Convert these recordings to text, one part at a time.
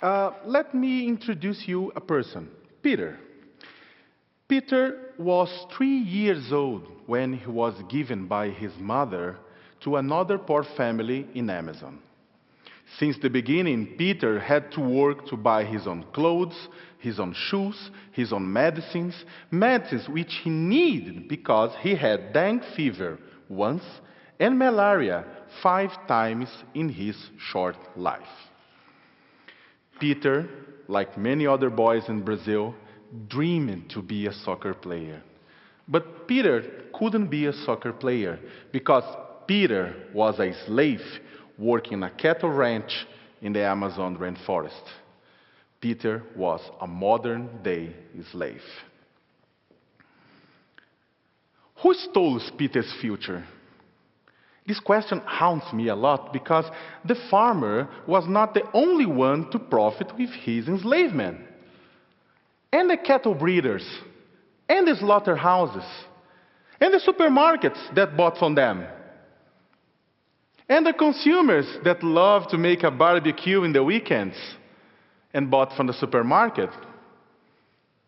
Let me introduce you a person, Peter. Peter was 3 years old when he was given by his mother to another poor family in Amazon. Since the beginning, Peter had to work to buy his own clothes, his own shoes, his own medicines which he needed because he had dengue fever once and malaria 5 times in his short life. Peter, like many other boys in Brazil, dreamed to be a soccer player. But Peter couldn't be a soccer player because Peter was a slave working a cattle ranch in the Amazon rainforest. Peter was a modern-day slave. Who stole Peter's future? This question haunts me a lot because the farmer was not the only one to profit with his enslavement. And the cattle breeders, and the slaughterhouses, and the supermarkets that bought from them, and the consumers that love to make a barbecue in the weekends and bought from the supermarket.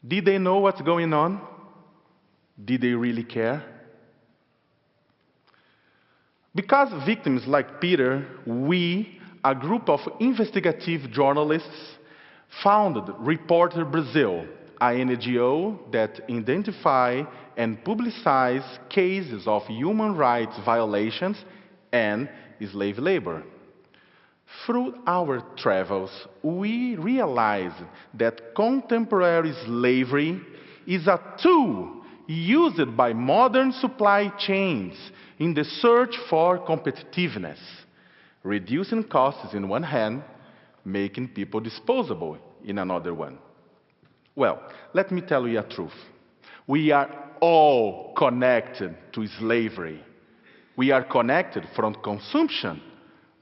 Did they know what's going on? Did they really care? Because victims like Peter, we, a group of investigative journalists, founded Repórter Brasil, an NGO that identifies and publicizes cases of human rights violations and slave labor. Through our travels, we realized that contemporary slavery is a tool used by modern supply chains in the search for competitiveness, reducing costs in one hand, making people disposable in another one. Well, let me tell you a truth. We are all connected to slavery. We are connected from consumption.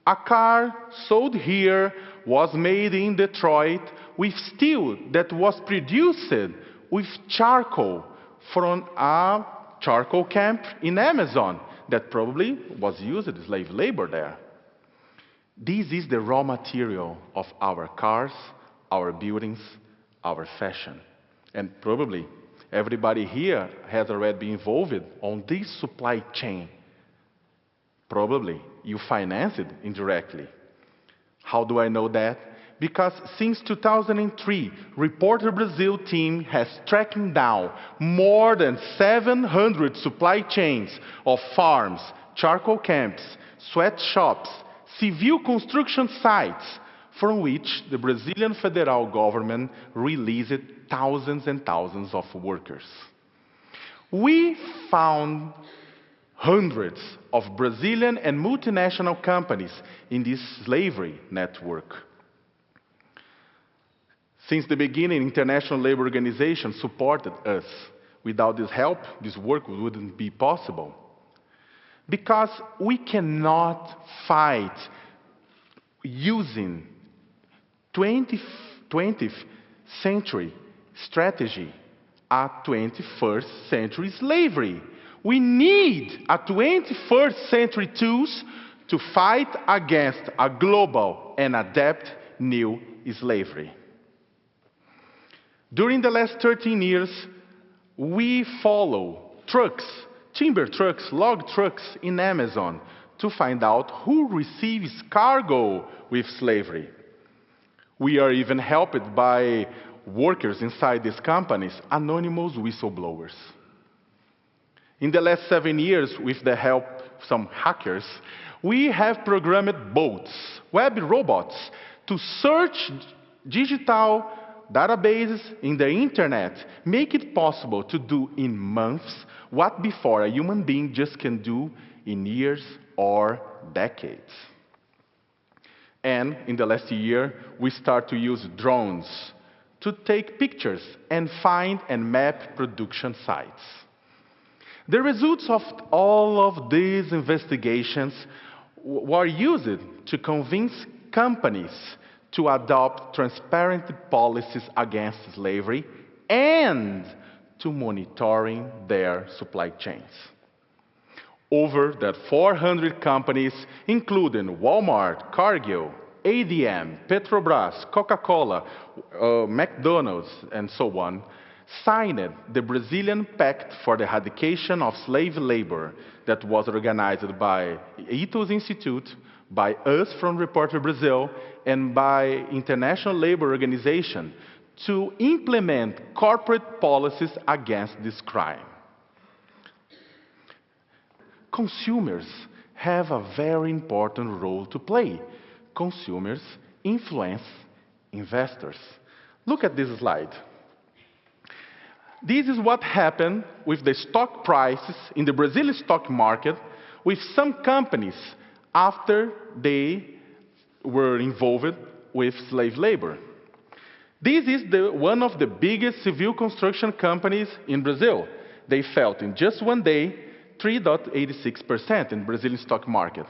A car sold here was made in Detroit with steel that was produced with charcoal from a charcoal camp in Amazon that probably was used as slave labor there. This is the raw material of our cars, our buildings, our fashion. And probably everybody here has already been involved on this supply chain. Probably you finance it indirectly. How do I know that? Because since 2003, Repórter Brasil team has tracked down more than 700 supply chains of farms, charcoal camps, sweatshops, civil construction sites from which the Brazilian federal government released thousands and thousands of workers. We found hundreds of Brazilian and multinational companies in this slavery network. Since the beginning, International Labour Organization supported us. Without this help, this work wouldn't be possible. Because we cannot fight using 20th century strategy, a 21st century slavery. We need a 21st century tools to fight against a global and adapt new slavery. During the last 13 years, we follow trucks, timber trucks, log trucks in Amazon to find out who receives cargo with slavery. We are even helped by workers inside these companies, anonymous whistleblowers. In the last 7 years, with the help of some hackers, we have programmed bots, web robots, to search digital databases in the internet, make it possible to do in months what before a human being just can do in years or decades. And in the last year, we start to use drones to take pictures and find and map production sites. The results of all of these investigations were used to convince companies to adopt transparent policies against slavery and to monitoring their supply chains. Over that 400 companies, including Walmart, Cargill, ADM, Petrobras, Coca-Cola, McDonald's, and so on, signed the Brazilian Pact for the Eradication of Slave Labor that was organized by Ito's Institute, by us from Repórter Brasil, and by International Labor Organization to implement corporate policies against this crime. Consumers have a very important role to play. Consumers influence investors. Look at this slide. This is what happened with the stock prices in the Brazilian stock market with some companies after they were involved with slave labor. This is one of the biggest civil construction companies in Brazil. They fell in just one day 3.86% in Brazilian stock market.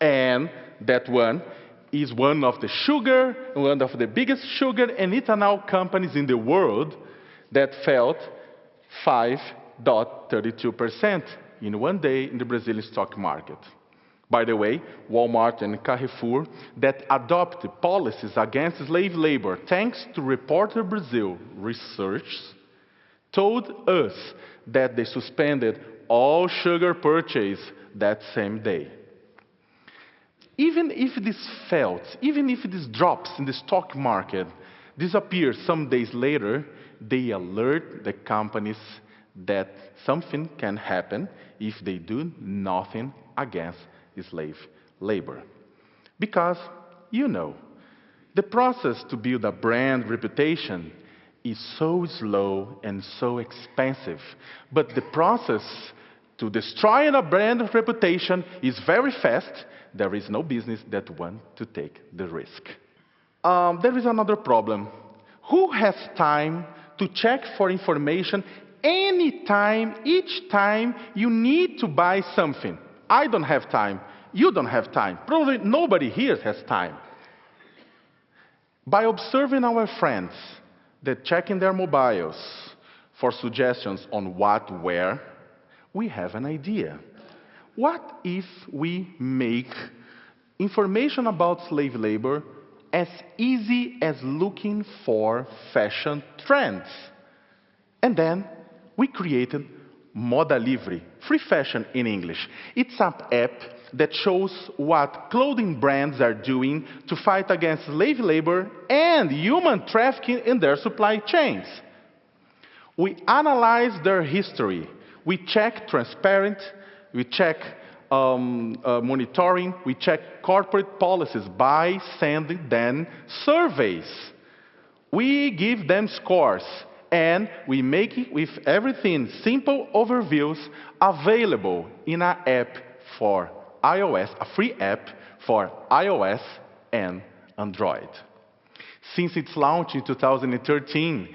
And that one is one of the biggest sugar and ethanol companies in the world that fell 5.32% in one day in the Brazilian stock market. By the way, Walmart and Carrefour that adopted policies against slave labor, thanks to Repórter Brasil research, told us that they suspended all sugar purchase that same day. Even if this fails, even if this drops in the stock market, disappears some days later, they alert the companies that something can happen if they do nothing against slave labor. Because, you know, the process to build a brand reputation is so slow and so expensive. But the process to destroy a brand reputation is very fast. There is no business that wants to take the risk. There is another problem. Who has time to check for information anytime, each time you need to buy something? I don't have time. You don't have time. Probably nobody here has time. By observing our friends, that checking their mobiles for suggestions on what, where, we have an idea. What if we make information about slave labor as easy as looking for fashion trends? And then we created Moda Livre, free fashion in English. It's an app that shows what clothing brands are doing to fight against slave labor and human trafficking in their supply chains. We analyze their history. We check transparent, we check monitoring, we check corporate policies by sending them surveys. We give them scores, and we make it with everything simple overviews available in an app for iOS, a free app for iOS and Android. Since its launch in 2013,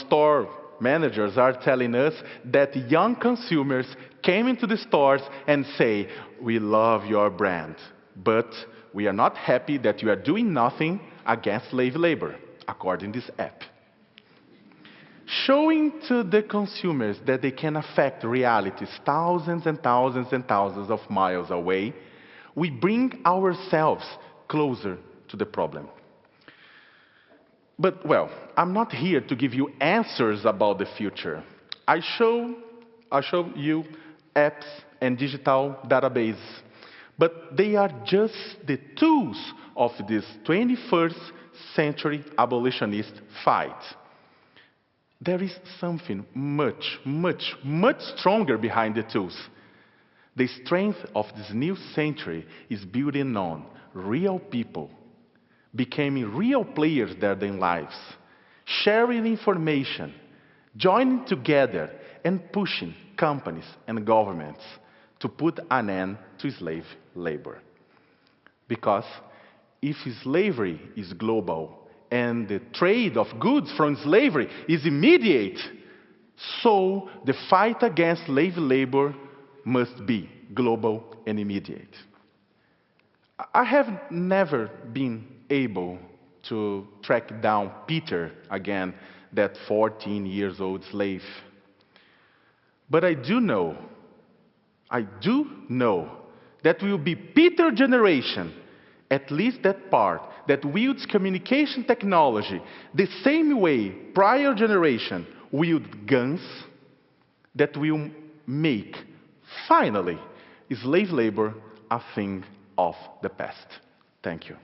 store managers are telling us that young consumers came into the stores and say, "We love your brand, but we are not happy that you are doing nothing against slave labor," according to this app. Showing to the consumers that they can affect realities thousands and thousands and thousands of miles away, we bring ourselves closer to the problem. But, well, I'm not here to give you answers about the future. I show you apps and digital databases, but they are just the tools of this 21st century abolitionist fight. There is something much, much, much stronger behind the tools. The strength of this new century is building on real people, becoming real players in their lives, sharing information, joining together and pushing companies and governments to put an end to slave labor. Because if slavery is global and the trade of goods from slavery is immediate, so the fight against slave labor must be global and immediate. I have never been able to track down Peter again, that 14-year-old slave. But I do know that will be Peter generation at least that part, that wields communication technology the same way prior generation wielded guns, that will make, finally, slave labor a thing of the past. Thank you.